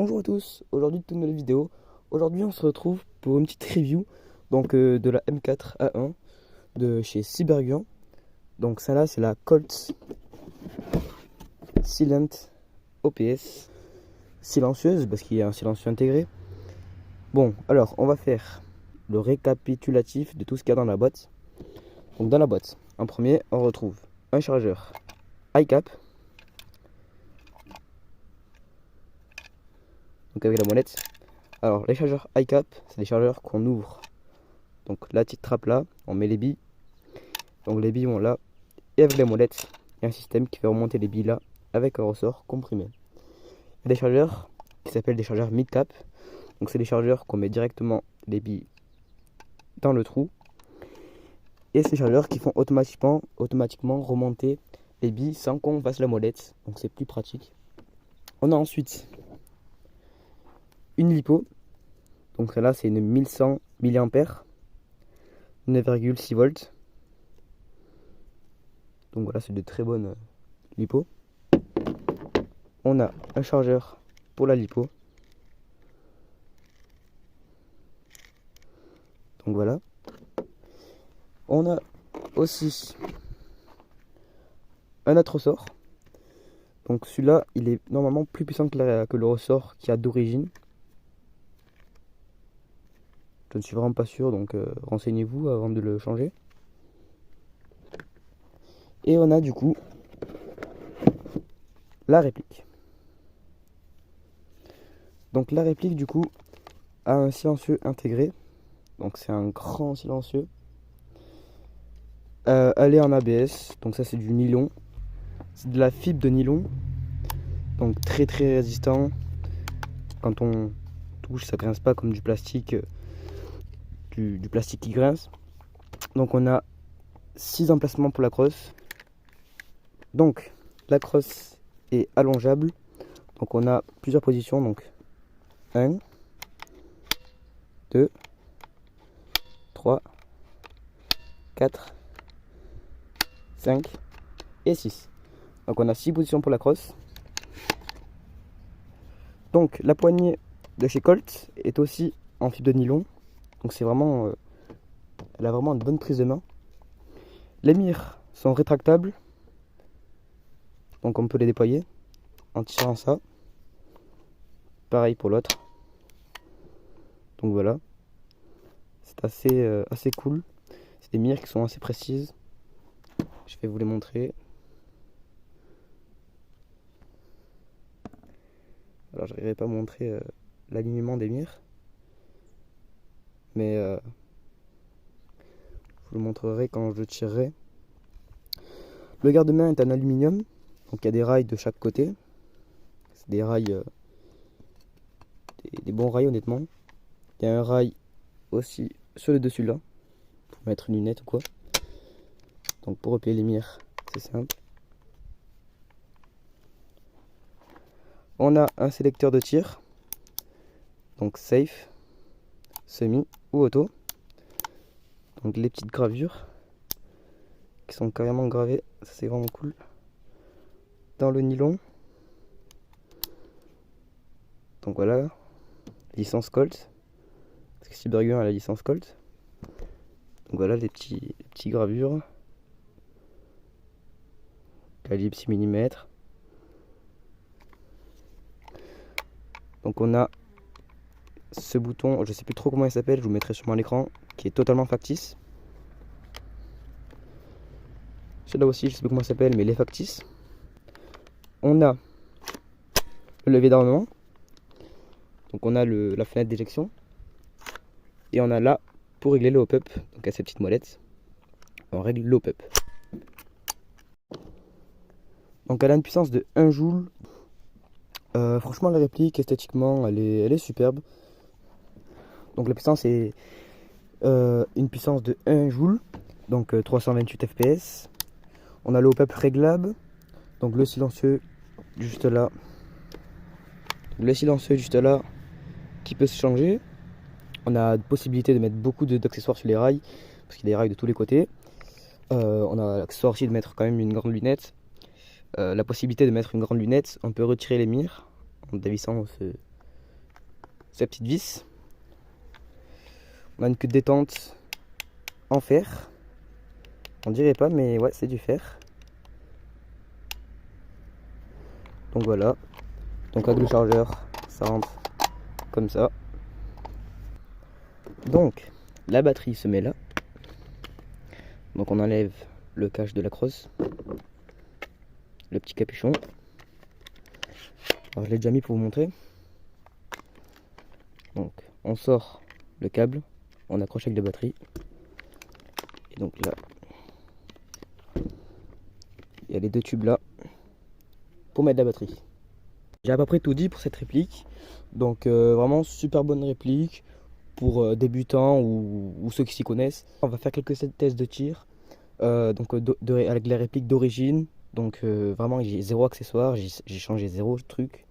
Bonjour à tous, aujourd'hui toute nouvelle vidéo. Aujourd'hui on se retrouve pour une petite review de la M4A1 de chez Cyberguan. Donc celle-là c'est la Colt Silent OPS silencieuse parce qu'il y a un silencieux intégré. Bon alors on va faire le récapitulatif de tout ce qu'il y a dans la boîte. Donc dans la boîte, en premier on retrouve un chargeur iCap. Donc avec la molette. Alors les chargeurs iCap, c'est des chargeurs qu'on ouvre. Donc la petite trappe là, on met les billes. Donc les billes vont là. Et avec la molette, il y a un système qui fait remonter les billes là avec un ressort comprimé. Il y a des chargeurs qui s'appellent des chargeurs mid-cap. Donc c'est des chargeurs qu'on met directement les billes dans le trou. Et ces chargeurs qui font automatiquement remonter les billes sans qu'on fasse la molette. Donc c'est plus pratique. On a ensuite une lipo, donc celle-là c'est une 1100 mAh, 9,6 volts. Donc voilà, c'est de très bonnes lipo. On a un chargeur pour la lipo. Donc voilà. On a aussi un autre ressort. Donc celui-là, il est normalement plus puissant que le ressort qu'il y a d'origine. Je ne suis vraiment pas sûr, donc renseignez-vous avant de le changer. Et on a du coup la réplique. Donc la réplique du coup a un silencieux intégré. Donc c'est un grand silencieux. Elle est en ABS, donc ça c'est du nylon. C'est de la fibre de nylon. Donc très résistant. Quand on touche, ça grince pas comme du plastique. Du plastique qui grince. Donc on a 6 emplacements pour la crosse. Donc la crosse est allongeable. Donc on a plusieurs positions. Donc 1, 2, 3, 4, 5 et 6. Donc on a 6 positions pour la crosse. Donc la poignée de chez Colt est aussi en fibre de nylon. Donc c'est vraiment, elle a vraiment une bonne prise de main. Les mires sont rétractables. Donc on peut les déployer en tirant ça. Pareil pour l'autre. Donc voilà. C'est assez cool. C'est des mires qui sont assez précises. Je vais vous les montrer. Alors j'arriverai pas à montrer l'alignement des mires. Mais je vous le montrerai quand je tirerai. Le garde-main est en aluminium. Donc il y a des rails de chaque côté. C'est des rails, des bons rails honnêtement. Il y a un rail aussi sur le dessus là. Pour mettre une lunette ou quoi. Donc pour replier les mires, c'est simple. On a un sélecteur de tir. Donc safe, semi ou auto. Donc les petites gravures qui sont carrément gravées, ça c'est vraiment cool. Dans le nylon. Donc voilà, licence Colt. Parce que Cyberguan a la licence Colt. Donc voilà les petits gravures. Calibre 6 mm. Donc on a ce bouton, je sais plus trop comment il s'appelle, je vous mettrai sûrement à l'écran, qui est totalement factice. Celui-là aussi, je sais plus comment il s'appelle, mais il est factice. On a le levier d'armement. Donc on a la fenêtre d'éjection. Et on a là pour régler le hop-up. Donc à cette petite molette, on règle le hop-up. Donc elle a une puissance de 1 joule. Franchement la réplique esthétiquement elle est superbe. Donc la puissance est une puissance de 1 joule. Donc 328 fps. On a le hop-up réglable. Donc le silencieux juste là. Le silencieux juste là qui peut se changer. On a possibilité de mettre beaucoup d'accessoires sur les rails. Parce qu'il y a des rails de tous les côtés. On a l'accessoire aussi de mettre quand même une grande lunette. La possibilité de mettre une grande lunette, on peut retirer les mires en dévissant sa petite vis. On a une queue de détente en fer. On dirait pas, mais ouais, c'est du fer. Donc voilà. Donc avec le chargeur, ça rentre comme ça. Donc la batterie se met là. Donc on enlève le cache de la crosse, le petit capuchon. Alors je l'ai déjà mis pour vous montrer. Donc on sort le câble, on accroche avec la batterie. Et donc là, il y a les deux tubes là pour mettre la batterie. J'ai à peu près tout dit pour cette réplique. Donc vraiment super bonne réplique pour débutants ou ceux qui s'y connaissent. On va faire quelques tests de tir avec la réplique d'origine. Donc vraiment j'ai zéro accessoire, j'ai changé zéro truc.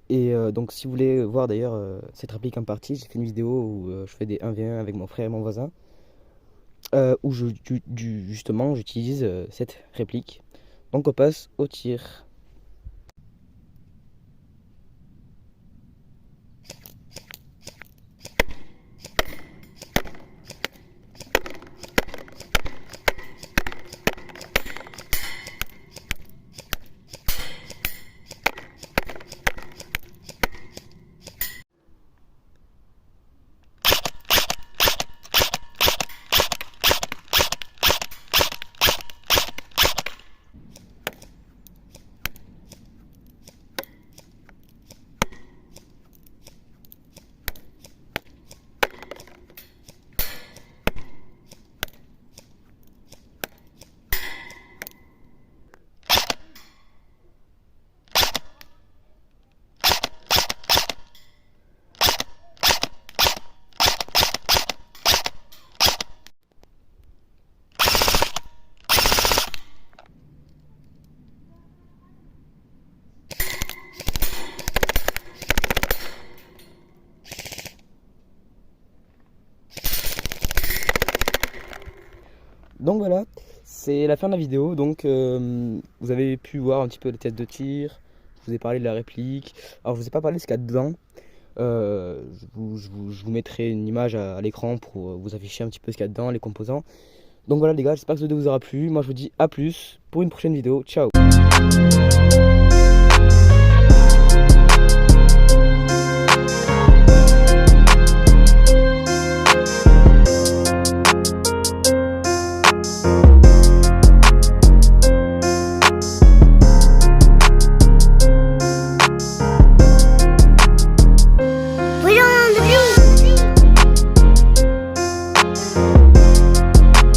Et donc si vous voulez voir d'ailleurs cette réplique en partie, j'ai fait une vidéo où je fais des 1v1 avec mon frère et mon voisin. Où justement j'utilise cette réplique. Donc on passe au tir. Donc voilà, c'est la fin de la vidéo. Donc vous avez pu voir un petit peu les tests de tir. Je vous ai parlé de la réplique. Alors je vous ai pas parlé de ce qu'il y a dedans. Je vous mettrai une image à l'écran pour vous afficher un petit peu ce qu'il y a dedans, les composants. Donc voilà les gars, j'espère que cette vidéo vous aura plu. Moi je vous dis à plus pour une prochaine vidéo. Ciao.